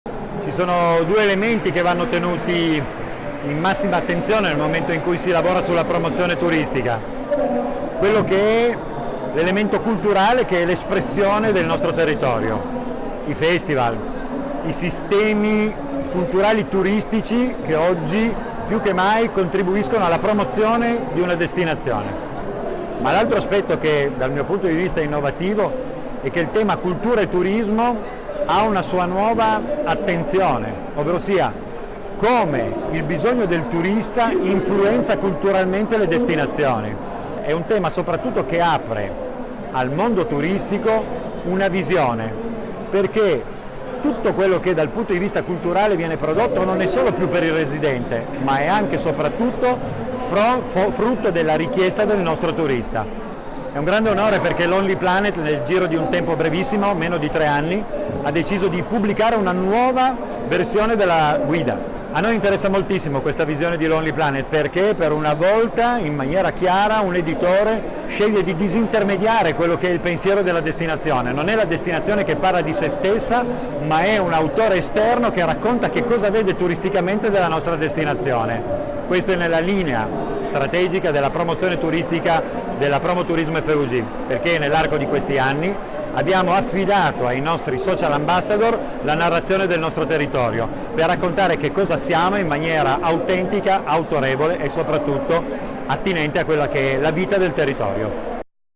Ci sono due elementi che vanno tenuti in massima attenzione nel momento in cui si lavora sulla promozione turistica. Quello che è l'elemento culturale, che è l'espressione del nostro territorio, i festival, i sistemi culturali turistici che oggi più che mai contribuiscono alla promozione di una destinazione. Ma l'altro aspetto che dal mio punto di vista è innovativo è che il tema cultura e turismo ha una sua nuova attenzione, ovvero sia come il bisogno del turista influenza culturalmente le destinazioni. È un tema soprattutto che apre al mondo turistico una visione, perché tutto quello che dal punto di vista culturale viene prodotto non è solo più per il residente, ma è anche e soprattutto frutto della richiesta del nostro turista. È un grande onore perché Lonely Planet, nel giro di un tempo brevissimo, meno di 3 anni, ha deciso di pubblicare una nuova versione della guida. A noi interessa moltissimo questa visione di Lonely Planet perché per una volta, in maniera chiara, un editore sceglie di disintermediare quello che è il pensiero della destinazione. Non è la destinazione che parla di se stessa, ma è un autore esterno che racconta che cosa vede turisticamente della nostra destinazione. Questo è nella linea strategica della promozione turistica della Promoturismo FUG, perché nell'arco di questi anni abbiamo affidato ai nostri social ambassador la narrazione del nostro territorio per raccontare che cosa siamo in maniera autentica, autorevole e soprattutto attinente a quella che è la vita del territorio.